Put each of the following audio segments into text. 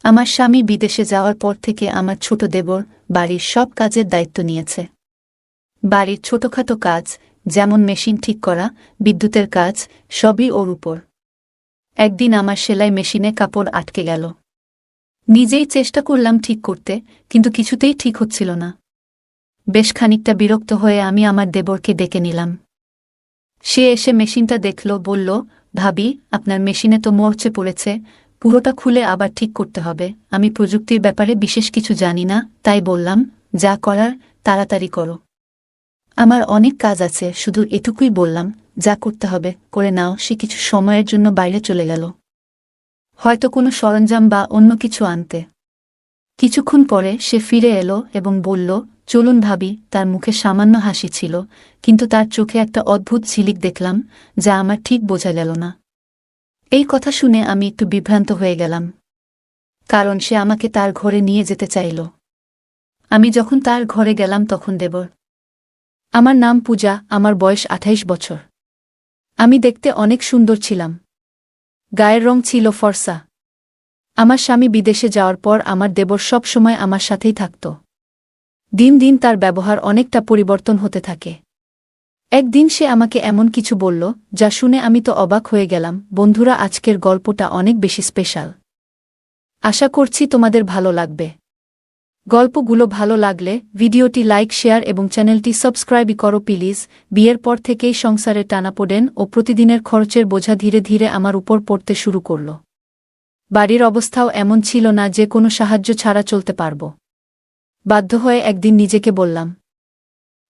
আমার স্বামী বিদেশে যাওয়ার পর থেকে আমার ছোট দেবর বাড়ির সব কাজের দায়িত্ব নিয়েছে। বাড়ির ছোটখাটো কাজ, যেমন মেশিন ঠিক করা, বিদ্যুতের কাজ, সবই ওর উপর। একদিন আমার সেলাই মেশিনে কাপড় আটকে গেল। নিজেই চেষ্টা করলাম ঠিক করতে, কিন্তু কিছুতেই ঠিক হচ্ছিল না। বেশ খানিকটা বিরক্ত হয়ে আমি আমার দেবরকে ডেকে নিলাম। সে এসে মেশিনটা দেখল, বলল, ভাবি, আপনার মেশিনে তো মরচে পড়েছে, পুরোটা খুলে আবার ঠিক করতে হবে। আমি প্রযুক্তির ব্যাপারে বিশেষ কিছু জানি না, তাই বললাম, যা করার তাড়াতাড়ি করো। আমার অনেক কাজ আছে, শুধু এটুকুই বললাম, যা করতে হবে করে নাও। সে কিছু সময়ের জন্য বাইরে চলে গেল, হয়তো কোনো সরঞ্জাম বা অন্য কিছু আনতে। কিছুক্ষণ পরে সে ফিরে এলো এবং বলল, চলুন ভাবি। তার মুখে সামান্য হাসি ছিল, কিন্তু তার চোখে একটা অদ্ভুত ঝিলিক দেখলাম, যা আমার ঠিক বোঝা গেল না। এই কথা শুনে আমি একটু বিভ্রান্ত হয়ে গেলাম, কারণ সে আমাকে তার ঘরে নিয়ে যেতে চাইল। আমি যখন তার ঘরে গেলাম তখন দেবর। আমার নাম পূজা, আমার বয়স 28 বছর। আমি দেখতে অনেক সুন্দর ছিলাম, গায়ের রং ছিল ফর্সা। আমার স্বামী বিদেশে যাওয়ার পর আমার দেবর সব সময় আমার সাথেই থাকত। দিন দিন তার ব্যবহার অনেকটা পরিবর্তন হতে থাকে। একদিন সে আমাকে এমন কিছু বলল, যা শুনে আমি তো অবাক হয়ে গেলাম। বন্ধুরা, আজকের গল্পটা অনেক বেশি স্পেশাল। আশা করছি তোমাদের ভালো লাগবে। গল্পগুলো ভালো লাগলে ভিডিওটি লাইক, শেয়ার এবং চ্যানেলটি সাবস্ক্রাইব করো প্লিজ। বিয়ের পর থেকেই সংসারে টানাপোড়েন ও প্রতিদিনের খরচের বোঝা ধীরে ধীরে আমার উপর পড়তে শুরু করল। বাড়ির অবস্থাও এমন ছিল না যে কোনো সাহায্য ছাড়া চলতে পারব। বাধ্য হয়ে একদিন নিজেকে বললাম,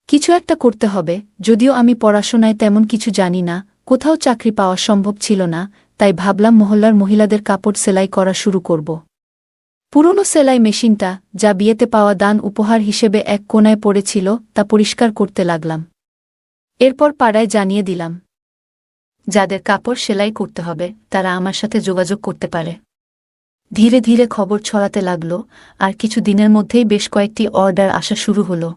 কিছু একটা করতে হবে। যদিও আমি পড়াশোনায় তেমন কিছু জানি না, কোথাও চাকরি পাওয়া সম্ভব ছিল না, তাই ভাবলাম মহল্লার মহিলাদের কাপড় সেলাই করা শুরু করব। পুরনো সেলাই মেশিনটা, যা বিয়েতে পাওয়া দান উপহার হিসেবে এক কোণায় পড়েছিল, তা পরিষ্কার করতে লাগলাম। এরপর পাড়ায় জানিয়ে দিলাম, যাদের কাপড় সেলাই করতে হবে তারা আমার সাথে যোগাযোগ করতে পারে। ধীরে ধীরে খবর ছড়াতে লাগল, আর কিছু দিনের মধ্যেই বেশ কয়েকটি অর্ডার আসা শুরু হলো।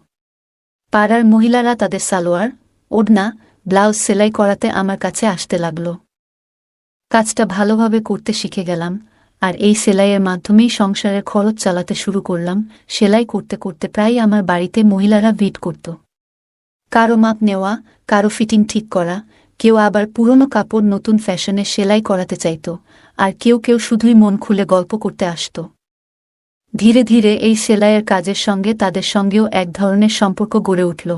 পাড়ার মহিলারা তাদের সালোয়ার, ওড়না, ব্লাউজ সেলাই করাতে আমার কাছে আসতে লাগল। কাজটা ভালোভাবে করতে শিখে গেলাম, আর এই সেলাইয়ের মাধ্যমেই সংসারের খরচ চালাতে শুরু করলাম। সেলাই করতে করতে প্রায় আমার বাড়িতে মহিলারা ভিড় করত। কারো মাপ নেওয়া, কারো ফিটিং ঠিক করা, কেউ আবার পুরনো কাপড় নতুন ফ্যাশনে সেলাই করাতে চাইত, আর কেউ কেউ শুধুই মন খুলে গল্প করতে আসত। ধীরে ধীরে এই সেলাইয়ের কাজের সঙ্গে তাদের সঙ্গেও এক ধরনের সম্পর্ক গড়ে উঠল।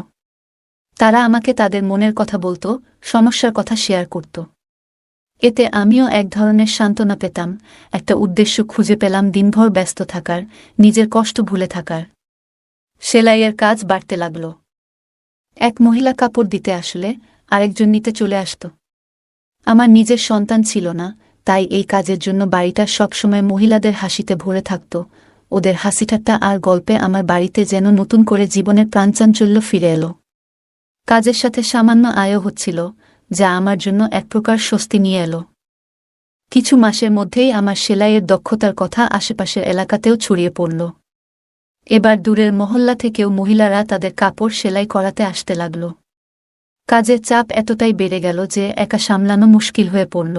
তারা আমাকে তাদের মনের কথা বলত, সমস্যার কথা শেয়ার করত। এতে আমিও এক ধরনের সান্ত্বনা পেতাম, একটা উদ্দেশ্য খুঁজে পেলাম দিনভর ব্যস্ত থাকার, নিজের কষ্ট ভুলে থাকার। সেলাইয়ের কাজ বাড়তে লাগল। এক মহিলা কাপড় দিতে আসলে আরেকজন নিতে চলে আসত। আমার নিজের সন্তান ছিল না, তাই এই কাজের জন্য বাড়িটা সবসময় মহিলাদের হাসিতে ভরে থাকত। ওদের হাসিঠাট্টা আর গল্পে আমার বাড়িতে যেন নতুন করে জীবনের প্রাণচাঞ্চল্য ফিরে এলো। কাজের সাথে সামান্য আয়ও হচ্ছিল, যা আমার জন্য এক প্রকার স্বস্তি নিয়ে এলো। কিছু মাসের মধ্যেই আমার সেলাইয়ের দক্ষতার কথা আশেপাশের এলাকাতেও ছড়িয়ে পড়ল। এবার দূরের মহল্লা থেকেও মহিলারা তাদের কাপড় সেলাই করাতে আসতে লাগল। কাজের চাপ এতটাই বেড়ে গেল যে একা সামলানো মুশকিল হয়ে পড়ল।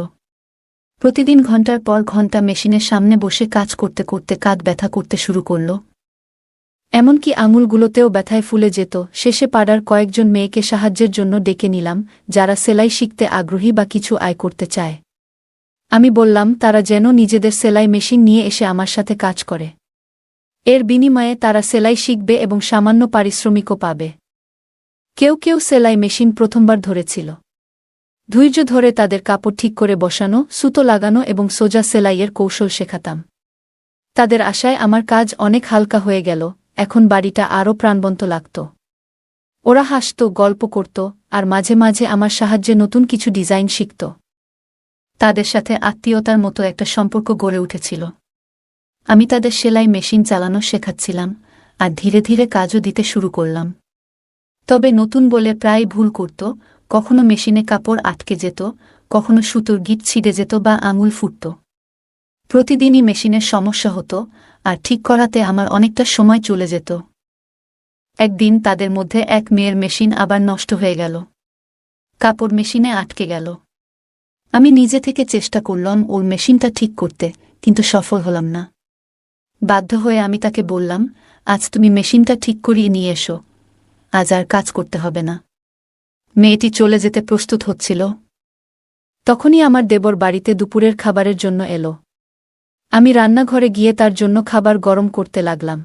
প্রতিদিন ঘন্টার পর ঘন্টা মেশিনের সামনে বসে কাজ করতে করতে কাঁধ ব্যথা করতে শুরু করল। এমনকি আঙুলগুলোতেও ব্যথায় ফুলে যেত। শেষে পাড়ার কয়েকজন মেয়েকে সাহায্যের জন্য ডেকে নিলাম, যারা সেলাই শিখতে আগ্রহী বা কিছু আয় করতে চায়। আমি বললাম তারা যেন নিজেদের সেলাই মেশিন নিয়ে এসে আমার সাথে কাজ করে। এর বিনিময়ে তারা সেলাই শিখবে এবং সামান্য পারিশ্রমিকও পাবে। কেউ কেউ সেলাই মেশিন প্রথমবার ধরেছিল। ধৈর্য ধরে তাদের কাপড় ঠিক করে বসানো, সুতো লাগানো এবং সোজা সেলাইয়ের কৌশল শেখাতাম। তাদের আশায় আমার কাজ অনেক হালকা হয়ে গেল। এখন বাড়িটা আরও প্রাণবন্ত লাগত। ওরা হাসত, গল্প করত, আর মাঝে মাঝে আমার সাহায্যে নতুন কিছু ডিজাইন শিখত। তাদের সাথে আত্মীয়তার মতো একটা সম্পর্ক গড়ে উঠেছিল। আমি তাদের সেলাই মেশিন চালানো শেখাচ্ছিলাম, আর ধীরে ধীরে কাজও দিতে শুরু করলাম। তবে নতুন বলে প্রায় ভুল করত, কখনো মেশিনে কাপড় আটকে যেত, কখনো সুতোর গিঁট ছিঁড়ে যেত বা আঙুল ফুটত। প্রতিদিনই মেশিনের সমস্যা হতো, আর ঠিক করাতে আমার অনেকটা সময় চলে যেত। একদিন তাদের মধ্যে এক মেয়ের মেশিন আবার নষ্ট হয়ে গেল। কাপড় মেশিনে আটকে গেল। আমি নিজে থেকে চেষ্টা করলাম ওর মেশিনটা ঠিক করতে, কিন্তু সফল হলাম না। বাধ্য হয়ে আমি তাকে বললাম, আজ তুমি মেশিনটা ঠিক করিয়ে নিয়ে এসো, আজ আর কাজ করতে হবে না। মেয়েটি চলে যেতে প্রস্তুত হচ্ছিল। তখনই আমার দেবর বাড়িতে দুপুরের খাবারের জন্য এলো। আমি রান্নাঘরে গিয়ে তার জন্য খাবার গরম করতে লাগলাম।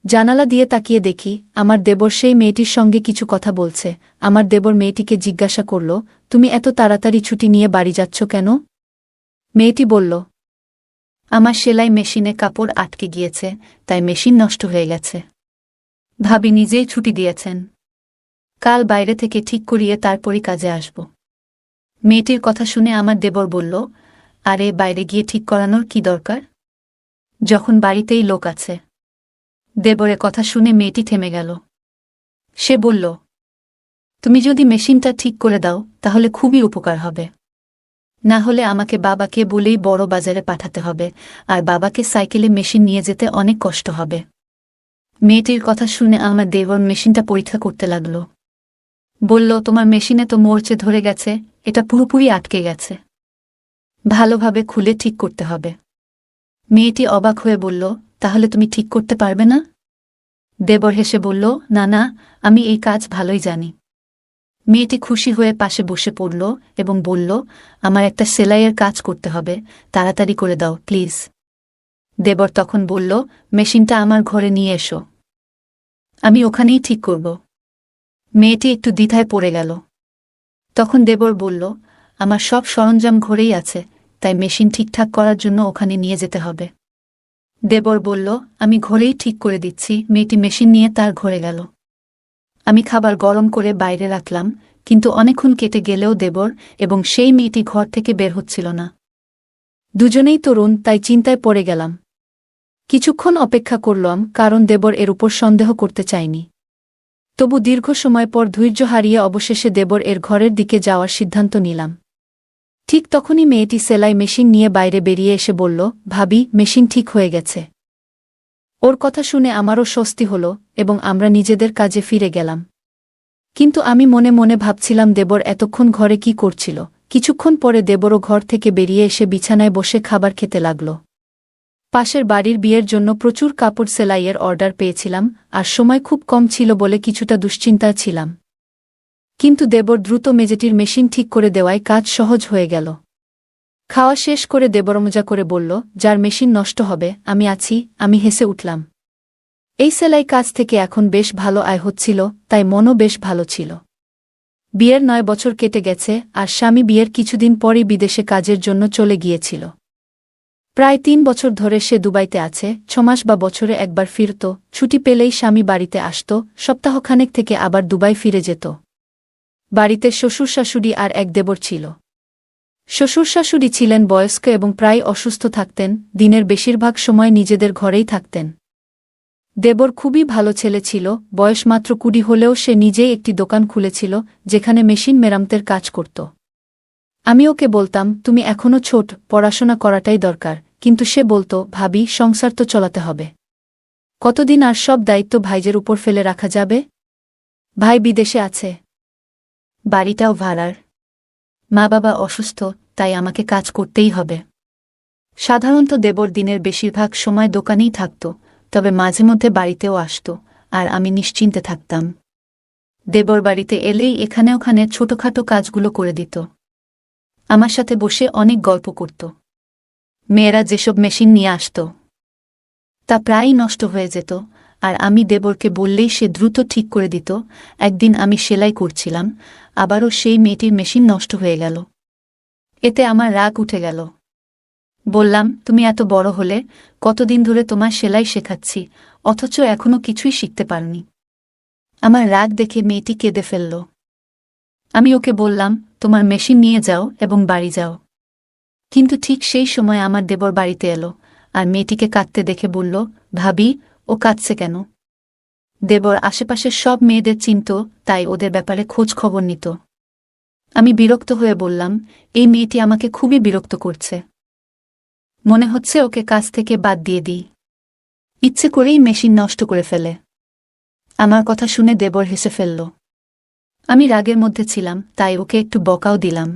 জানালা দিয়ে তাকিয়ে দেখি আমার দেবর সেই মেয়েটির সঙ্গে কিছু কথা বলছে। আমার দেবর মেয়েটিকে জিজ্ঞাসা করল, তুমি এত তাড়াতাড়ি ছুটি নিয়ে বাড়ি যাচ্ছ কেন? মেয়েটি বলল, আমার সেলাই মেশিনে কাপড় আটকে গিয়েছে, তাই মেশিন নষ্ট হয়ে গেছে। ভাবি নিজেই ছুটি দিয়েছেন, কাল বাইরে থেকে ঠিক করিয়ে তারপরই কাজে আসব। মেয়েটির কথা শুনে আমার দেবর বলল, আরে বাইরে গিয়ে ঠিক করানোর কি দরকার, যখন বাড়িতেই লোক আছে। দেবরের কথা শুনে মেয়েটি থেমে গেল। সে বলল, তুমি যদি মেশিনটা ঠিক করে দাও তাহলে খুবই উপকার হবে, না হলে আমাকে বাবাকে বলেই বড় বাজারে পাঠাতে হবে, আর বাবাকে সাইকেলে মেশিন নিয়ে যেতে অনেক কষ্ট হবে। মেয়েটির কথা শুনে আমার দেবর মেশিনটা পরীক্ষা করতে লাগল। বলল, তোমার মেশিনে তো মরচে ধরে গেছে, এটা পুরোপুরি আটকে গেছে, ভালোভাবে খুলে ঠিক করতে হবে। মেয়েটি অবাক হয়ে বলল, তাহলে তুমি ঠিক করতে পারবে না? দেবর হেসে বলল, না না, আমি এই কাজ ভালোই জানি। মেয়েটি খুশি হয়ে পাশে বসে পড়ল এবং বলল, আমার একটা সেলাইয়ের কাজ করতে হবে, তাড়াতাড়ি করে দাও প্লিজ। দেবর তখন বলল, মেশিনটা আমার ঘরে নিয়ে এসো, আমি ওখানেই ঠিক করব। মেয়েটি একটু দ্বিধায় পড়ে গেল। তখন দেবর বলল, আমার সব সরঞ্জাম ঘরেই আছে, তাই মেশিন ঠিকঠাক করার জন্য ওখানে নিয়ে যেতে হবে। দেবর বলল, আমি ঘরেই ঠিক করে দিচ্ছি। মেয়েটি মেশিন নিয়ে তার ঘরে গেল। আমি খাবার গরম করে বাইরে রাখলাম, কিন্তু অনেকক্ষণ কেটে গেলেও দেবর এবং সেই মেয়েটি ঘর থেকে বের হচ্ছিল না। দুজনেই তরুণ, তাই চিন্তায় পড়ে গেলাম। কিছুক্ষণ অপেক্ষা করলাম, কারণ দেবর এর উপর সন্দেহ করতে চায়নি। তবু দীর্ঘ সময় পর ধৈর্য হারিয়ে অবশেষে দেবর এর ঘরের দিকে যাওয়ার সিদ্ধান্ত নিলাম। ঠিক তখনই মেয়েটি সেলাই মেশিন নিয়ে বাইরে বেরিয়ে এসে বলল, ভাবি, মেশিন ঠিক হয়ে গেছে। ওর কথা শুনে আমারও স্বস্তি হল এবং আমরা নিজেদের কাজে ফিরে গেলাম। কিন্তু আমি মনে মনে ভাবছিলাম, দেবর এতক্ষণ ঘরে কি করছিল। কিছুক্ষণ পরে দেবরও ঘর থেকে বেরিয়ে এসে বিছানায় বসে খাবার খেতে লাগল। পাশের বাড়ির বিয়ের জন্য প্রচুর কাপড় সেলাইয়ের অর্ডার পেয়েছিলাম, আর সময় খুব কম ছিল বলে কিছুটা দুশ্চিন্তায় ছিলাম। কিন্তু দেবর দ্রুত মেজেটির মেশিন ঠিক করে দেওয়ায় কাজ সহজ হয়ে গেল। খাওয়া শেষ করে দেবর মজা করে বলল, যার মেশিন নষ্ট হবে আমি আছি। আমি হেসে উঠলাম। এই সেলাই কাজ থেকে এখন বেশ ভালো আয় হচ্ছিল, তাই মনও বেশ ভালো ছিল। বিয়ের 9 বছর কেটে গেছে, আর স্বামী বিয়ের কিছুদিন পরই বিদেশে কাজের জন্য চলে গিয়েছিল। প্রায় 3 বছর ধরে সে দুবাইতে আছে। 6 মাস বা বছরে একবার ফিরত, ছুটি পেলেই স্বামী বাড়িতে আসত, সপ্তাহখানেক থেকে আবার দুবাই ফিরে যেত। বাড়িতে শ্বশুর শাশুড়ি আর এক দেবর ছিল। শ্বশুর শাশুড়ি ছিলেন বয়স্ক এবং প্রায় অসুস্থ থাকতেন, দিনের বেশিরভাগ সময় নিজেদের ঘরেই থাকতেন। দেবর খুবই ভালো ছেলে ছিল, বয়স মাত্র 20 হলেও সে নিজেই একটি দোকান খুলেছিল, যেখানে মেশিন মেরামতের কাজ করত। আমি ওকে বলতাম, তুমি এখনো ছোট, পড়াশোনা করাটাই দরকার, কিন্তু সে বলতো, ভাবি, সংসার তো চলাতে হবে, কতদিন আর সব দায়িত্ব ভাইজের উপর ফেলে রাখা যাবে? ভাই বিদেশে আছে, বাড়িটাও ভাড়ার, মা বাবা অসুস্থ, তাই আমাকে কাজ করতেই হবে। সাধারণত দেবর দিনের বেশিরভাগ সময় দোকানেই থাকত, তবে মাঝে মধ্যে বাড়িতেও আসত, আর আমি নিশ্চিন্তে থাকতাম। দেবর বাড়িতে এলেই এখানে ওখানে ছোটখাটো কাজগুলো করে দিত। আমার সাথে বসে অনেক গল্প করত। মেয়েরা যেসব মেশিন নিয়ে আসত তা প্রায়ই নষ্ট হয়ে যেত, আর আমি দেবরকে বললেই সে দ্রুত ঠিক করে দিত। একদিন আমি সেলাই করছিলাম, আবারও সেই মেয়েটির মেশিন নষ্ট হয়ে গেল। এতে আমার রাগ উঠে গেল। বললাম, তুমি এত বড় হলে, কতদিন ধরে তোমার সেলাই শেখাচ্ছি, অথচ এখনো কিছুই শিখতে পারনি। আমার রাগ দেখে মেয়েটি কেঁদে ফেলল। আমি ওকে বললাম, তোমার মেশিন নিয়ে যাও এবং বাড়ি যাও। কিন্তু ঠিক সেই সময় আমার দেবর বাড়িতে এলো, আর মেয়েটিকে কাঁদতে দেখে বলল, ভাবি, ও কাঁদছে কেন? দেবর আশেপাশের সব মেয়েদের চিনত, তাই ওদের ব্যাপারে খোঁজ খবর নিত। আমি বিরক্ত হয়ে বললাম, এই মেয়েটি আমাকে খুবই বিরক্ত করছে, মনে হচ্ছে ওকে কাজ থেকে বাদ দিয়ে দিই। ইচ্ছে করেই মেশিন নষ্ট করে ফেলে। আমার কথা শুনে দেবর হেসে ফেলল। আমি রাগের মধ্যে ছিলাম, তাই ওকে একটু বকাও দিলাম।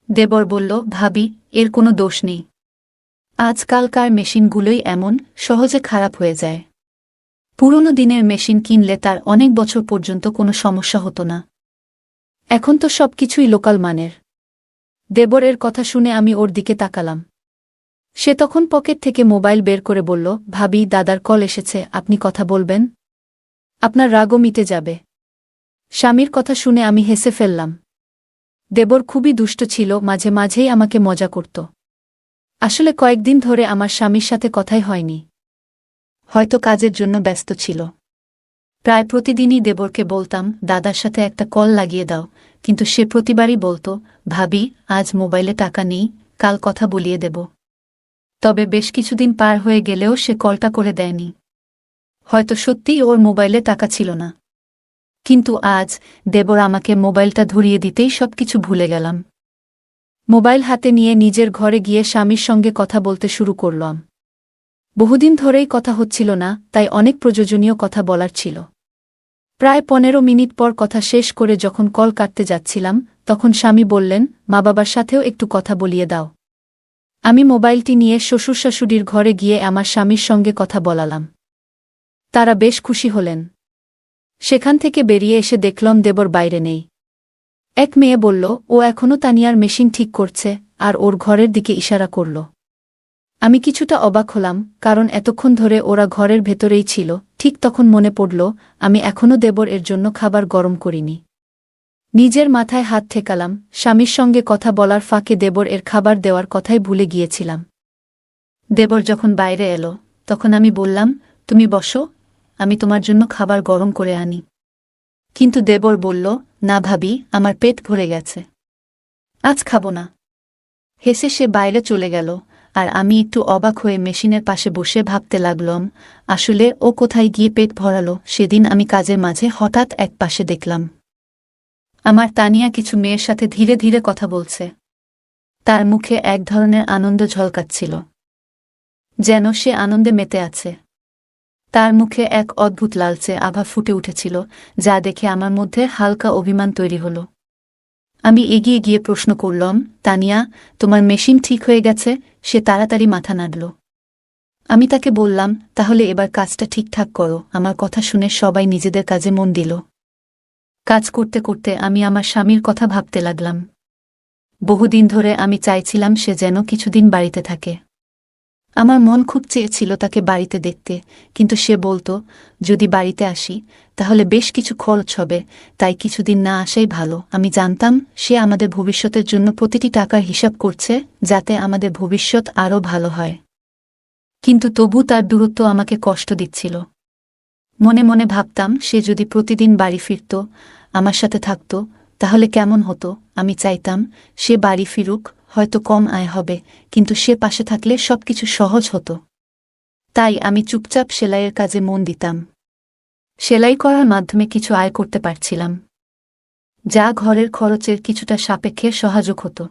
দেবর বলল, ভাবি, এর কোনো দোষ নেই, আজকালকার মেশিনগুলোই এমন সহজে খারাপ হয়ে যায়। পুরনো দিনের মেশিন কিনলে তার অনেক বছর পর্যন্ত কোনো সমস্যা হতো না। এখন তো সবকিছুই লোকাল মানের। দেবরের কথা শুনে আমি ওর দিকে তাকালাম। সে তখন পকেট থেকে মোবাইল বের করে বলল, ভাবি, দাদার কল এসেছে, আপনি কথা বলবেন? আপনার রাগও মিটে যাবে। স্বামীর কথা শুনে আমি হেসে ফেললাম। দেবর খুবই দুষ্ট ছিল, মাঝে মাঝেই আমাকে মজা করত। আসলে কয়েকদিন ধরে আমার স্বামীর সাথে কথাই হয়নি। হয়তো কাজের জন্য ব্যস্ত ছিল। প্রায় প্রতিদিনই দেবরকে বলতাম, দাদার সাথে একটা কল লাগিয়ে দাও, কিন্তু সে প্রতিবারই বলত, ভাবি, আজ মোবাইলে টাকা নেই, কাল কথা বলিয়ে দেব। তবে বেশ কিছুদিন পার হয়ে গেলেও সে কলটা করে দেয়নি। হয়তো সত্যিই ওর মোবাইলে টাকা ছিল না। কিন্তু আজ দেবর আমাকে মোবাইলটা ধরিয়ে দিতেই সবকিছু ভুলে গেলাম। মোবাইল হাতে নিয়ে নিজের ঘরে গিয়ে স্বামীর সঙ্গে কথা বলতে শুরু করলাম। বহুদিন ধরেই কথা হচ্ছিল না, তাই অনেক প্রয়োজনীয় কথা বলার ছিল। প্রায় 15 মিনিট পর কথা শেষ করে যখন কল কাটতে যাচ্ছিলাম, তখন স্বামী বললেন, মা বাবার সাথেও একটু কথা বলিয়ে দাও। আমি মোবাইলটি নিয়ে শ্বশুর শাশুড়ির ঘরে গিয়ে আমার স্বামীর সঙ্গে কথা বলালাম। তারা বেশ খুশি হলেন। সেখান থেকে বেরিয়ে এসে দেখলাম দেবর বাইরে নেই। এক মেয়ে বলল, ও এখনও তানিয়ার মেশিন ঠিক করছে, আর ওর ঘরের দিকে ইশারা করল। আমি কিছুটা অবাক হলাম, কারণ এতক্ষণ ধরে ওরা ঘরের ভেতরেই ছিল। ঠিক তখন মনে পড়ল, আমি এখনও দেবর এর জন্য খাবার গরম করিনি। নিজের মাথায় হাত ঠেকালাম। স্বামীর সঙ্গে কথা বলার ফাঁকে দেবর এর খাবার দেওয়ার কথাই ভুলে গিয়েছিলাম। দেবর যখন বাইরে এলো, তখন আমি বললাম, তুমি বসো, আমি তোমার জন্য খাবার গরম করে আনি। কিন্তু দেবর বলল, না ভাবি, আমার পেট ভরে গেছে, আজ খাবো না। হেসে সে বাইরে চলে গেল, আর আমি একটু অবাক হয়ে মেশিনের পাশে বসে ভাবতে লাগলাম, আসলে ও কোথায় গিয়ে পেট ভরালো। সেদিন আমি কাজের মাঝে হঠাৎ এক পাশে দেখলাম আমার তানিয়া কিছু মেয়ের সাথে ধীরে ধীরে কথা বলছে। তার মুখে এক ধরনের আনন্দ ঝলকাচ্ছিল, যেন সে আনন্দে মেতে আছে। তার মুখে এক অদ্ভুত লালচে আভা ফুটে উঠেছিল, যা দেখে আমার মধ্যে হালকা অভিমান তৈরি হল। আমি এগিয়ে গিয়ে প্রশ্ন করলাম, তানিয়া, তোমার মেশিন ঠিক হয়ে গেছে? সে তাড়াতাড়ি মাথা নাড়ল। আমি তাকে বললাম, তাহলে এবার কাজটা ঠিকঠাক করো। আমার কথা শুনে সবাই নিজেদের কাজে মন দিল। কাজ করতে করতে আমি আমার স্বামীর কথা ভাবতে লাগলাম। বহুদিন ধরে আমি চাইছিলাম সে যেন কিছুদিন বাড়িতে থাকে। আমার মন খুব চেয়েছিল তাকে বাড়িতে দেখতে, কিন্তু সে বলতো, যদি বাড়িতে আসি তাহলে বেশ কিছু খরচ হবে, তাই কিছুদিন না আসাই ভালো। আমি জানতাম সে আমাদের ভবিষ্যতের জন্য প্রতিটি টাকার হিসাব করছে, যাতে আমাদের ভবিষ্যৎ আরও ভালো হয়। কিন্তু তবু তার দূরত্ব আমাকে কষ্ট দিচ্ছিল। মনে মনে ভাবতাম, সে যদি প্রতিদিন বাড়ি ফিরত, আমার সাথে থাকত, তাহলে কেমন হতো। আমি চাইতাম সে বাড়ি ফিরুক, হয়তো কম আয় হবে, কিন্তু সে পাশে থাকলে সবকিছু সহজ হতো। তাই আমি চুপচাপ সেলাইয়ের কাজে মন দিতাম। সেলাই করার মাধ্যমে কিছু আয় করতে পারছিলাম, যা ঘরের খরচের কিছুটা সাপেক্ষে সহায়ক হতো।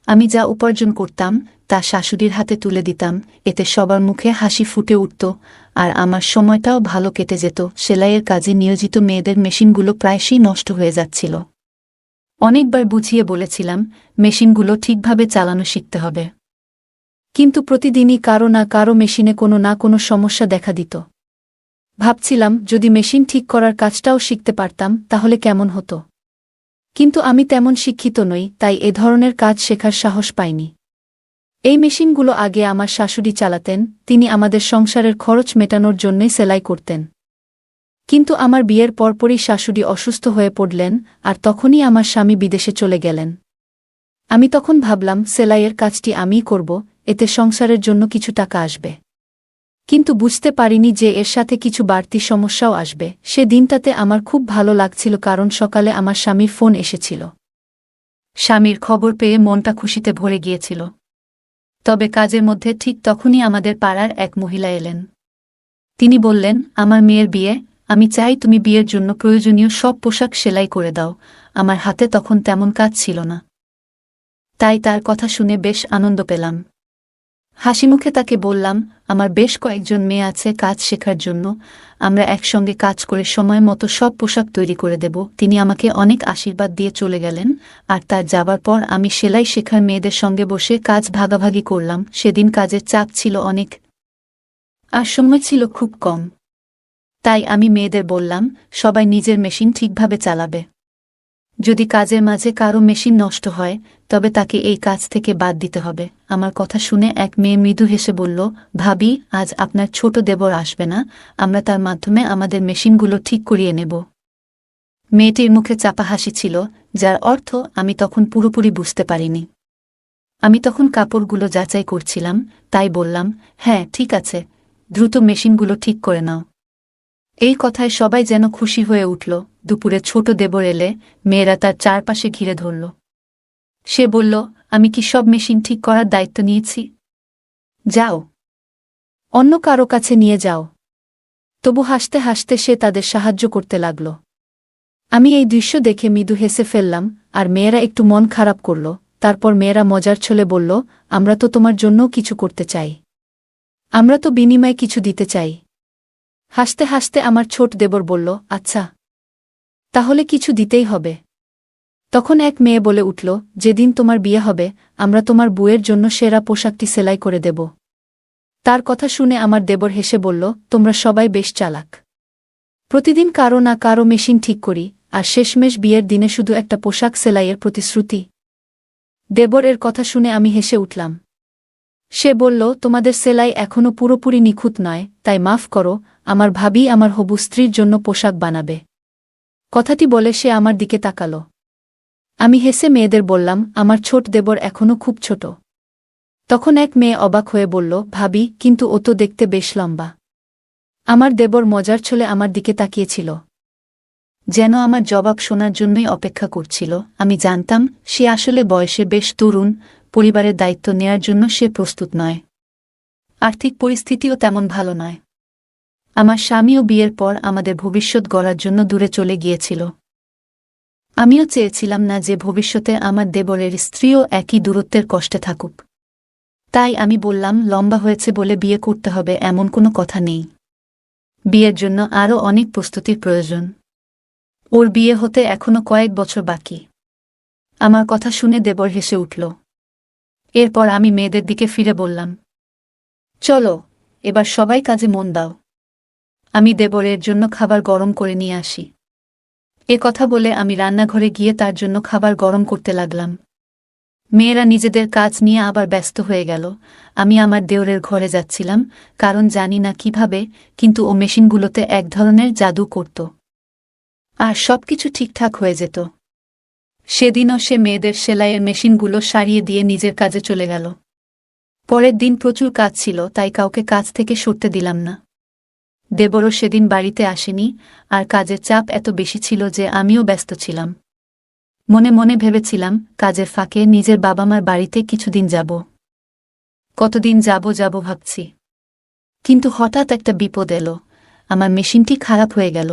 আমি যা উপার্জন করতাম তা শাশুড়ির হাতে তুলে দিতাম, এতে সবার মুখে হাসি ফুটে উঠত, আর আমার সময়টাও ভালো কেটে যেত। সেলাইয়ের কাজে নিয়োজিত মেয়েদের মেশিনগুলো প্রায়শই নষ্ট হয়ে যাচ্ছিল। অনেকবার বুঝিয়ে বলেছিলাম, মেশিনগুলো ঠিকভাবে চালানো শিখতে হবে, কিন্তু প্রতিদিনই কারো না কারো মেশিনে কোনো না কোনো সমস্যা দেখা দিত। ভাবছিলাম, যদি মেশিন ঠিক করার কাজটাও শিখতে পারতাম তাহলে কেমন হতো। কিন্তু আমি তেমন শিক্ষিত নই, তাই এ ধরনের কাজ শেখার সাহস পাইনি। এই মেশিনগুলো আগে আমার শাশুড়ি চালাতেন, তিনি আমাদের সংসারের খরচ মেটানোর জন্যই সেলাই করতেন। কিন্তু আমার বিয়ের পরপরই শাশুড়ি অসুস্থ হয়ে পড়লেন, আর তখনই আমার স্বামী বিদেশে চলে গেলেন। আমি তখন ভাবলাম, সেলাইয়ের কাজটি আমিই করব, এতে সংসারের জন্য কিছু টাকা আসবে। কিন্তু বুঝতে পারিনি যে এর সাথে কিছু বাড়তি সমস্যাও আসবে। সে দিনটাতে আমার খুব ভালো লাগছিল, কারণ সকালে আমার স্বামীর ফোন এসেছিল। স্বামীর খবর পেয়ে মনটা খুশিতে ভরে গিয়েছিল। তবে কাজের মধ্যে ঠিক তখনই আমাদের পাড়ার এক মহিলা এলেন। তিনি বললেন, আমার মেয়ের বিয়ে, আমি চাই তুমি বিয়ের জন্য প্রয়োজনীয় সব পোশাক সেলাই করে দাও। আমার হাতে তখন তেমন কাজ ছিল না, তাই তার কথা শুনে বেশ আনন্দ পেলাম। হাসিমুখে তাকে বললাম, আমার বেশ কয়েকজন মেয়ে আছে কাজ শেখার জন্য, আমরা একসঙ্গে কাজ করে সময় মতো সব পোশাক তৈরি করে দেব। তিনি আমাকে অনেক আশীর্বাদ দিয়ে চলে গেলেন, আর তার যাবার পর আমি সেলাই শেখার মেয়েদের সঙ্গে বসে কাজ ভাগাভাগি করলাম। সেদিন কাজের চাপ ছিল অনেক, আর সময় ছিল খুব কম। তাই আমি মেয়েদের বললাম, সবাই নিজের মেশিন ঠিকভাবে চালাবে। যদি কাজের মাঝে কারো মেশিন নষ্ট হয়, তবে তাকে এই কাজ থেকে বাদ দিতে হবে। আমার কথা শুনে এক মেয়ে মৃদু হেসে বলল, ভাবি, আজ আপনার ছোট দেবর আসবে না, আমরা তার মাধ্যমে আমাদের মেশিনগুলো ঠিক করিয়ে নেব। মেয়েটির মুখে চাপা হাসি ছিল, যার অর্থ আমি তখন পুরোপুরি বুঝতে পারিনি। আমি তখন কাপড়গুলো যাচাই করছিলাম, তাই বললাম, হ্যাঁ ঠিক আছে, দ্রুত মেশিনগুলো ঠিক করে নাও। এই কথায় সবাই যেন খুশি হয়ে উঠল। দুপুরে ছোট দেবর এলে মেয়েরা তার চারপাশে ঘিরে ধরল। সে বলল, আমি কি সব মেশিন ঠিক করার দায়িত্ব নিয়েছি? যাও, অন্য কারো কাছে নিয়ে যাও। তবু হাসতে হাসতে সে তাদের সাহায্য করতে লাগল। আমি এই দৃশ্য দেখে মৃদু হেসে ফেললাম, আর মেয়েরা একটু মন খারাপ করল। তারপর মেয়েরা মজার ছলে বলল, আমরা তো তোমার জন্যও কিছু করতে চাই, আমরা তো বিনিময়ে কিছু দিতে চাই। হাসতে হাসতে আমার ছোট দেবর বলল, আচ্ছা, তাহলে কিছু দিতেই হবে। তখন এক মেয়ে বলে উঠল, যেদিন তোমার বিয়ে হবে, আমরা তোমার বউয়ের জন্য সেরা পোশাকটি সেলাই করে দেব। তার কথা শুনে আমার দেবর হেসে বলল, তোমরা সবাই বেশ চালাক। প্রতিদিন কারো না কারো মেশিন ঠিক করি, আর শেষমেশ বিয়ের দিনে শুধু একটা পোশাক সেলাইয়ের প্রতিশ্রুতি। দেবর এর কথা শুনে আমি হেসে উঠলাম। সে বলল, তোমাদের সেলাই এখনও পুরোপুরি নিখুঁত নয়, তাই মাফ করো, আমার ভাবি আমার হবু স্ত্রীর জন্য পোশাক বানাবে। কথাটি বলে সে আমার দিকে তাকাল। আমি হেসে মেয়েদের বললাম, আমার ছোট দেবর এখনও খুব ছোট। তখন এক মেয়ে অবাক হয়ে বলল, ভাবি, কিন্তু ও তো দেখতে বেশ লম্বা। আমার দেবর মজার ছলে আমার দিকে তাকিয়েছিল, যেন আমার জবাব শোনার জন্যই অপেক্ষা করছিল। আমি জানতাম সে আসলে বয়সে বেশ তরুণ, পরিবারের দায়িত্ব নেয়ার জন্য সে প্রস্তুত নয়। আর্থিক পরিস্থিতিও তেমন ভালো নয়। আমার স্বামীও বিয়ের পর আমাদের ভবিষ্যৎ গড়ার জন্য দূরে চলে গিয়েছিল। আমিও চেয়েছিলাম না যে ভবিষ্যতে আমার দেবরের স্ত্রীও একই দূরত্বের কষ্টে থাকুক। তাই আমি বললাম, লম্বা হয়েছে বলে বিয়ে করতে হবে এমন কোনো কথা নেই। বিয়ের জন্য আরও অনেক প্রস্তুতির প্রয়োজন। ওর বিয়ে হতে এখনো কয়েক বছর বাকি। আমার কথা শুনে দেবর হেসে উঠল। এরপর আমি মেয়েদের দিকে ফিরে বললাম, চলো, এবার সবাই কাজে মন দাও। আমি দেবরের জন্য খাবার গরম করে নিয়ে আসি। এ কথা বলে আমি রান্নাঘরে গিয়ে তার জন্য খাবার গরম করতে লাগলাম। মেয়েরা নিজেদের কাজ নিয়ে আবার ব্যস্ত হয়ে গেল। আমি আমার দেওরের ঘরে যাচ্ছিলাম, কারণ জানি না কিভাবে, কিন্তু ও মেশিনগুলোতে এক ধরনের জাদু করত, আর সবকিছু ঠিকঠাক হয়ে যেত। সেদিনও সে মেয়েদের সেলাইয়ের মেশিনগুলো সারিয়ে দিয়ে নিজের কাজে চলে গেল। পরের দিন প্রচুর কাজ ছিল, তাই কাউকে কাজ থেকে সরতে দিলাম না। দেবরও সেদিন বাড়িতে আসেনি, আর কাজের চাপ এত বেশি ছিল যে আমিও ব্যস্ত ছিলাম। মনে মনে ভেবেছিলাম, কাজের ফাঁকে নিজের বাবা মার বাড়িতে কিছুদিন যাব। কতদিন যাব ভাবছি, কিন্তু হঠাৎ একটা বিপদ এলো। আমার মেশিনটি খারাপ হয়ে গেল,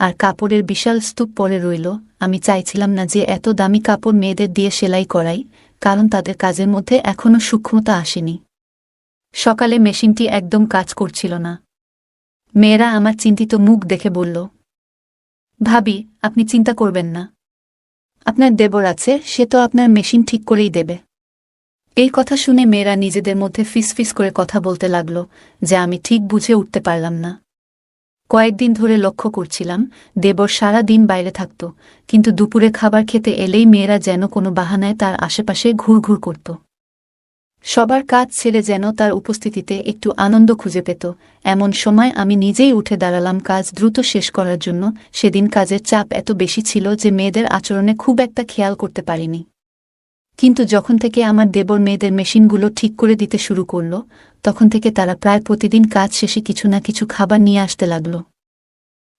আর কাপড়ের বিশাল স্তূপ পড়ে রইল। আমি চাইছিলাম না যে এত দামি কাপড় মেয়েদের দিয়ে সেলাই করাই, কারণ তাদের কাজের মধ্যে এখনও সূক্ষ্মতা আসেনি। সকালে মেশিনটি একদম কাজ করছিল না। মেয়েরা আমার চিন্তিত মুখ দেখে বলল, ভাবি, আপনি চিন্তা করবেন না, আপনার দেবর আছে, সে তো আপনার মেশিন ঠিক করেই দেবে। এই কথা শুনে মেয়েরা নিজেদের মধ্যে ফিসফিস করে কথা বলতে লাগল, যা আমি ঠিক বুঝে উঠতে পারলাম না। কয়েকদিন ধরে লক্ষ্য করছিলাম, দেবর সারা দিন বাইরে থাকত, কিন্তু দুপুরে খাবার খেতে এলেই মেয়েরা যেন কোনো বাহানায় তার আশেপাশে ঘুরঘুর করত। সবার কাজ ছেড়ে যেন তার উপস্থিতিতে একটু আনন্দ খুঁজে পেত। এমন সময় আমি নিজেই উঠে দাঁড়ালাম কাজ দ্রুত শেষ করার জন্য। সেদিন কাজের চাপ এত বেশি ছিল যে মেয়েদের আচরণে খুব একটা খেয়াল করতে পারিনি। কিন্তু যখন থেকে আমার দেবর মেয়েদের মেশিনগুলো ঠিক করে দিতে শুরু করল, তখন থেকে তারা প্রায় প্রতিদিন কাজ শেষে কিছু না কিছু খাবার নিয়ে আসতে লাগল।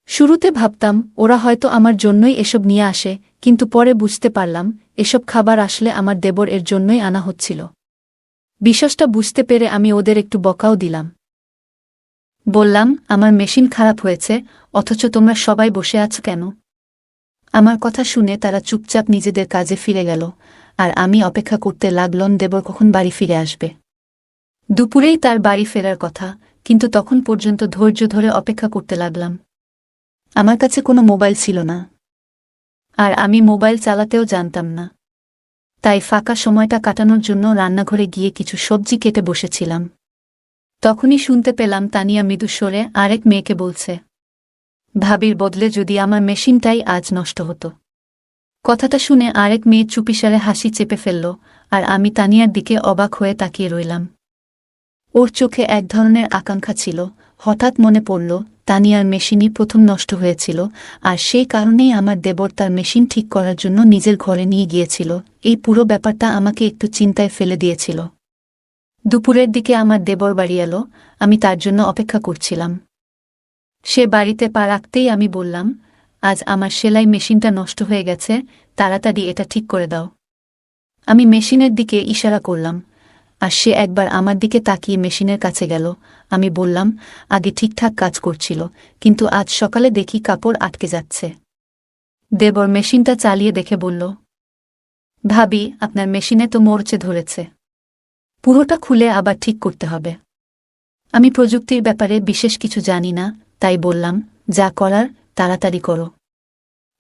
শুরুতে ভাবতাম ওরা হয়তো আমার জন্যই এসব নিয়ে আসে, কিন্তু পরে বুঝতে পারলাম এসব খাবার আসলে আমার দেবর এর জন্যই আনা হচ্ছিল। বিশ্বাসটা বুঝতে পেরে আমি ওদের একটু বকাও দিলাম। বললাম, আমার মেশিন খারাপ হয়েছে, অথচ তোমরা সবাই বসে আছো কেন? আমার কথা শুনে তারা চুপচাপ নিজেদের কাজে ফিরে গেল, আর আমি অপেক্ষা করতে লাগলাম দেবর কখন বাড়ি ফিরে আসবে। দুপুরেই তার বাড়ি ফেরার কথা, কিন্তু তখন পর্যন্ত ধৈর্য ধরে অপেক্ষা করতে লাগলাম। আমার কাছে কোনো মোবাইল ছিল না, আর আমি মোবাইল চালাতেও জানতাম না। তাই ফাঁকা সময়টা কাটানোর জন্য রান্নাঘরে গিয়ে কিছু সবজি কেটে বসেছিলাম। তখনই শুনতে পেলাম তানিয়া মৃদুস্বরে আরেক মেয়েকে বলছে, ভাবির বদলে যদি আমার মেশিনটাই আজ নষ্ট হতো। কথাটা শুনে আরেক মেয়ে চুপিসারে হাসি চেপে ফেলল, আর আমি তানিয়ার দিকে অবাক হয়ে তাকিয়ে রইলাম। ওর চোখে এক ধরনের আকাঙ্ক্ষা ছিল। হঠাৎ মনে পড়ল তানিয়ার মেশিনই প্রথম নষ্ট হয়েছিল, আর সেই কারণেই আমার দেবর তার মেশিন ঠিক করার জন্য নিজের ঘরে নিয়ে গিয়েছিল। এই পুরো ব্যাপারটা আমাকে একটু চিন্তায় ফেলে দিয়েছিল। দুপুরের দিকে আমার দেবর বাড়ি এলো। আমি তার জন্য অপেক্ষা করছিলাম। সে বাড়িতে পা রাখতেই আমি বললাম, আজ আমার সেলাই মেশিনটা নষ্ট হয়ে গেছে, তাড়াতাড়ি এটা ঠিক করে দাও। আমি মেশিনের দিকে ইশারা করলাম, আর সে একবার আমার দিকে তাকিয়ে মেশিনের কাছে গেল। আমি বললাম, আগে ঠিকঠাক কাজ করছিল, কিন্তু আজ সকালে দেখি কাপড় আটকে যাচ্ছে। দেবর মেশিনটা চালিয়ে দেখে বলল, ভাবি, আপনার মেশিনে তো মরচে ধরেছে। পুরোটা খুলে আবার ঠিক করতে হবে। আমি প্রযুক্তির ব্যাপারে বিশেষ কিছু জানি না, তাই বললাম, যা করার তাড়াতাড়ি করো।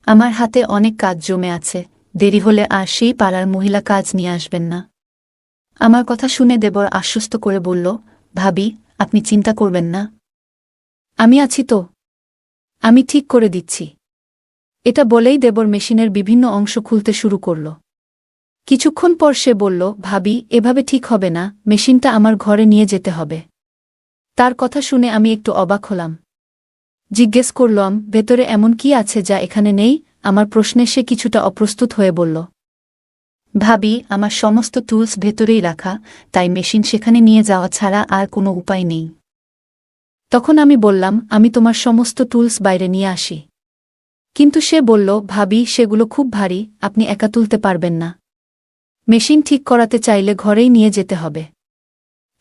আমার হাতে অনেক কাজ জমে আছে, দেরি হলে আর সেই পাড়ার মহিলা কাজ নিয়ে আসবেন না। আমার কথা শুনে দেবর আশ্বস্ত করে বলল, ভাবি, আপনি চিন্তা করবেন না, আমি আছি তো, আমি ঠিক করে দিচ্ছি। এটা বলেই দেবর মেশিনের বিভিন্ন অংশ খুলতে শুরু করল। কিছুক্ষণ পর সে বলল, ভাবি, এভাবে ঠিক হবে না, মেশিনটা আমার ঘরে নিয়ে যেতে হবে। তার কথা শুনে আমি একটু অবাক হলাম। জিজ্ঞেস করলাম, ভেতরে এমন কি আছে যা এখানে নেই? আমার প্রশ্নে সে কিছুটা অপ্রস্তুত হয়ে বলল, ভাবি, আমার সমস্ত টুলস ভেতরেই রাখা, তাই মেশিন সেখানে নিয়ে যাওয়া ছাড়া আর কোনো উপায় নেই। তখন আমি বললাম, আমি তোমার সমস্ত টুলস বাইরে নিয়ে আসি। কিন্তু সে বলল, ভাবি, সেগুলো খুব ভারী, আপনি একা তুলতে পারবেন না। মেশিন ঠিক করাতে চাইলে ঘরেই নিয়ে যেতে হবে।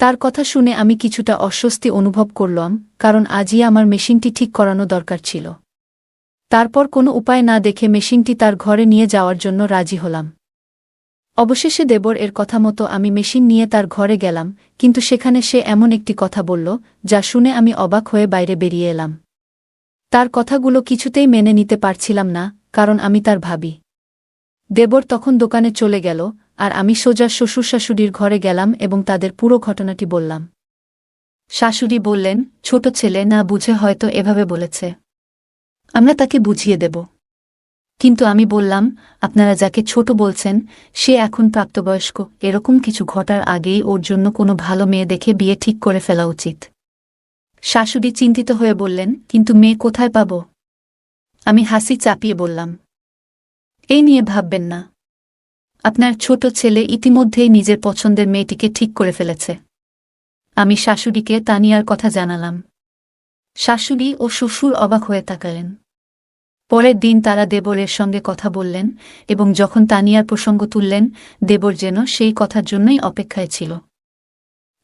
তার কথা শুনে আমি কিছুটা অস্বস্তি অনুভব করলাম, কারণ আজই আমার মেশিনটি ঠিক করানো দরকার ছিল। তারপর কোনো উপায় না দেখে মেশিনটি তার ঘরে নিয়ে যাওয়ার জন্য রাজি হলাম। অবশেষে দেবর এর কথা মতো আমি মেশিন নিয়ে তার ঘরে গেলাম, কিন্তু সেখানে সে এমন একটি কথা বলল, যা শুনে আমি অবাক হয়ে বাইরে বেরিয়ে এলাম। তার কথাগুলো কিছুতেই মেনে নিতে পারছিলাম না, কারণ আমি তার ভাবি। দেবর তখন দোকানে চলে গেল, আর আমি সোজা শ্বশুর শাশুড়ির ঘরে গেলাম এবং তাদের পুরো ঘটনাটি বললাম। শাশুড়ি বললেন, ছোট ছেলে না বুঝে হয়তো এভাবে বলেছে, আমরা তাকে বুঝিয়ে দেব। কিন্তু আমি বললাম, আপনারা যাকে ছোট বলছেন সে এখন প্রাপ্তবয়স্ক, এরকম কিছু ঘটার আগেই ওর জন্য কোনো ভালো মেয়ে দেখে বিয়ে ঠিক করে ফেলা উচিত। শাশুড়ি চিন্তিত হয়ে বললেন, কিন্তু মেয়ে কোথায় পাব? আমি হাসি চাপিয়ে বললাম, এই নিয়ে ভাববেন না, আপনার ছোট ছেলে ইতিমধ্যেই নিজের পছন্দের মেয়েটিকে ঠিক করে ফেলেছে। আমি শাশুড়িকে তানিয়ার কথা জানালাম। শাশুড়ি ও শ্বশুর অবাক হয়ে তাকালেন। পরের দিন তারা দেবরের সঙ্গে কথা বললেন, এবং যখন তানিয়ার প্রসঙ্গ তুললেন, দেবর যেন সেই কথার জন্যই অপেক্ষায় ছিল।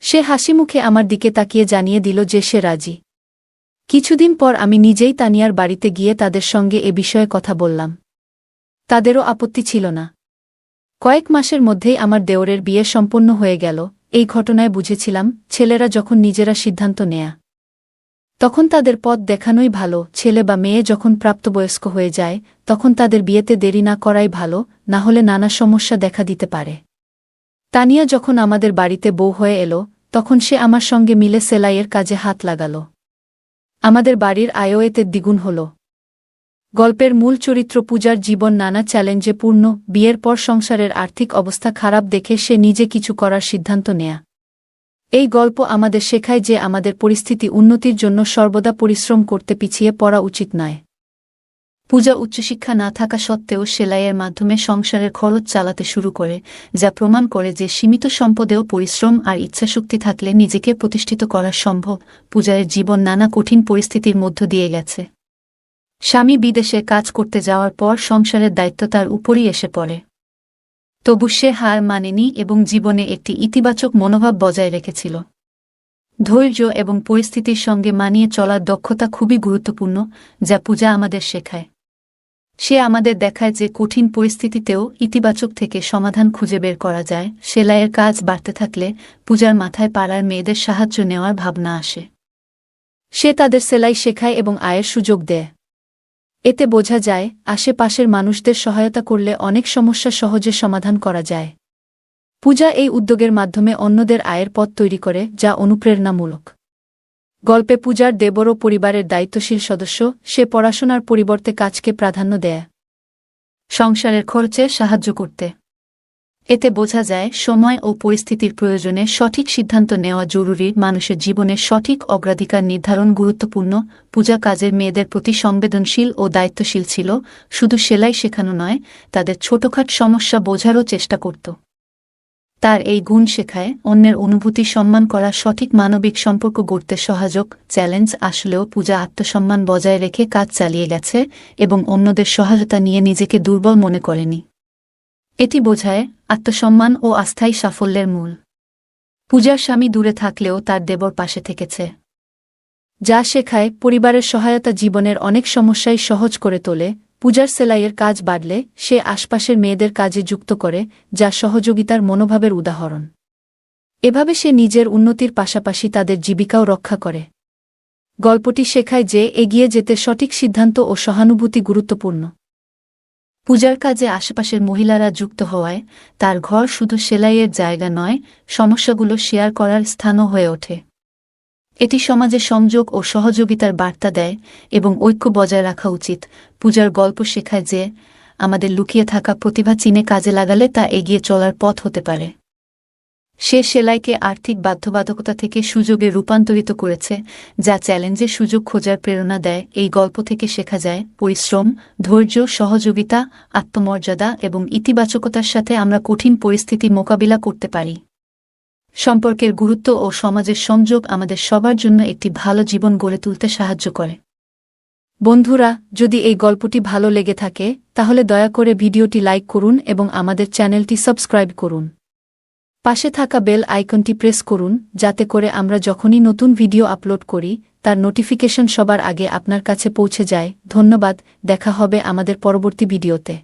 সে হাসিমুখে আমার দিকে তাকিয়ে জানিয়ে দিল যে সে রাজি। কিছুদিন পর আমি নিজেই তানিয়ার বাড়িতে গিয়ে তাদের সঙ্গে এ বিষয়ে কথা বললাম। তাদেরও আপত্তি ছিল না। কয়েক মাসের মধ্যেই আমার দেওরের বিয়ে সম্পন্ন হয়ে গেল। এই ঘটনায় বুঝেছিলাম, ছেলেরা যখন নিজেরা সিদ্ধান্ত নেয়া, তখন তাদের পথ দেখানোই ভালো। ছেলে বা মেয়ে যখন প্রাপ্তবয়স্ক হয়ে যায়, তখন তাদের বিয়েতে দেরি না করাই ভালো, না হলে নানা সমস্যা দেখা দিতে পারে। তানিয়া যখন আমাদের বাড়িতে বউ হয়ে এলো, তখন সে আমার সঙ্গে মিলে সেলাইয়ের কাজে হাত লাগাল। আমাদের বাড়ির আয়ও এতে দ্বিগুণ হল। গল্পের মূল চরিত্র পূজার জীবন নানা চ্যালেঞ্জে পূর্ণ। বিয়ের পর সংসারের আর্থিক অবস্থা খারাপ দেখে সে নিজে কিছু করার সিদ্ধান্ত নেয়া। এই গল্প আমাদের শেখায় যে আমাদের পরিস্থিতি উন্নতির জন্য সর্বদা পরিশ্রম করতে পিছিয়ে পড়া উচিত নয়। পূজা উচ্চশিক্ষা না থাকা সত্ত্বেও সেলাইয়ের মাধ্যমে সংসারের খরচ চালাতে শুরু করে, যা প্রমাণ করে যে সীমিত সম্পদেও পরিশ্রম আর ইচ্ছাশক্তি থাকলে নিজেকে প্রতিষ্ঠিত করা সম্ভব। পূজার জীবন নানা কঠিন পরিস্থিতির মধ্য দিয়ে গেছে। স্বামী বিদেশে কাজ করতে যাওয়ার পর সংসারের দায়িত্ব তার উপরই এসে পড়ে। তবু সে হার মানেনি এবং জীবনে একটি ইতিবাচক মনোভাব বজায় রেখেছিল। ধৈর্য এবং পরিস্থিতির সঙ্গে মানিয়ে চলার দক্ষতা খুবই গুরুত্বপূর্ণ, যা পূজা আমাদের শেখায়। সে আমাদের দেখায় যে কঠিন পরিস্থিতিতেও ইতিবাচক থেকে সমাধান খুঁজে বের করা যায়। সেলাইয়ের কাজ বাড়তে থাকলে পূজার মাথায় পাড়ার মেয়েদের সাহায্য নেওয়ার ভাবনা আসে। সে তাদের সেলাই শেখায় এবং আয়ের সুযোগ দেয়। এতে বোঝা যায় আশেপাশের মানুষদের সহায়তা করলে অনেক সমস্যা সহজে সমাধান করা যায়। পূজা এই উদ্যোগের মাধ্যমে অন্যদের আয়ের পথ তৈরি করে, যা অনুপ্রেরণামূলক। গল্পে পূজার দেবরও পরিবারের দায়িত্বশীল সদস্য। সে পড়াশোনার পরিবর্তে কাজকে প্রাধান্য দেয়, সংসারের খরচে সাহায্য করতে। এতে বোঝা যায় সময় ও পরিস্থিতির প্রয়োজনে সঠিক সিদ্ধান্ত নেওয়া জরুরি। মানুষের জীবনে সঠিক অগ্রাধিকার নির্ধারণ গুরুত্বপূর্ণ। পূজা কাজের মেয়েদের প্রতি সংবেদনশীল ও দায়িত্বশীল ছিল। শুধু সেলাই শেখানো নয়, তাদের ছোটখাট সমস্যা বোঝারও চেষ্টা করত। তার এই গুণ শেখায় অন্যের অনুভূতি সম্মান করা, সঠিক মানবিক সম্পর্ক গড়তে সহায়ক। চ্যালেঞ্জ আসলেও পূজা আত্মসম্মান বজায় রেখে কাজ চালিয়ে গেছে এবং অন্যদের সহায়তা নিয়ে নিজেকে দুর্বল মনে করেনি। এটি বোঝায় আত্মসম্মান ও আস্থাই সাফল্যের মূল। পূজার স্বামী দূরে থাকলেও তার দেবর পাশে থেকেছে, যা শেখায় পরিবারের সহায়তা জীবনের অনেক সমস্যাই সহজ করে তোলে। পূজার সেলাইয়ের কাজ বাড়লে সে আশপাশের মেয়েদের কাজে যুক্ত করে, যা সহযোগিতার মনোভাবের উদাহরণ। এভাবে সে নিজের উন্নতির পাশাপাশি তাদের জীবিকাও রক্ষা করে। গল্পটি শেখায় যে এগিয়ে যেতে সঠিক সিদ্ধান্ত ও সহানুভূতি গুরুত্বপূর্ণ। পূজার কাজে আশেপাশের মহিলারা যুক্ত হওয়ায় তার ঘর শুধু সেলাইয়ের জায়গা নয়, সমস্যাগুলো শেয়ার করার স্থানও হয়ে ওঠে। এটি সমাজে সংযোগ ও সহযোগিতার বার্তা দেয় এবং ঐক্য বজায় রাখা উচিত। পূজার গল্প শেখায় যে আমাদের লুকিয়ে থাকা প্রতিভা চিনে কাজে লাগালে তা এগিয়ে চলার পথ হতে পারে। সে সেলাইকে আর্থিক বাধ্যবাধকতা থেকে সুযোগে রূপান্তরিত করেছে, যা চ্যালেঞ্জের সুযোগ খোঁজার প্রেরণা দেয়। এই গল্প থেকে শেখা যায় পরিশ্রম, ধৈর্য, সহযোগিতা, আত্মমর্যাদা এবং ইতিবাচকতার সাথে আমরা কঠিন পরিস্থিতি মোকাবিলা করতে পারি। সম্পর্কের গুরুত্ব ও সমাজের সংযোগ আমাদের সবার জন্য একটি ভালো জীবন গড়ে তুলতে সাহায্য করে। বন্ধুরা, যদি এই গল্পটি ভালো লেগে থাকে তাহলে দয়া করে ভিডিওটি লাইক করুন এবং আমাদের চ্যানেলটি সাবস্ক্রাইব করুন। পাশে থাকা বেল আইকনটি প্রেস করুন, যাতে করে আমরা যখনই নতুন ভিডিও আপলোড করি তার নোটিফিকেশন সবার আগে আপনার কাছে পৌঁছে যায়। ধন্যবাদ। দেখা হবে আমাদের পরবর্তী ভিডিওতে।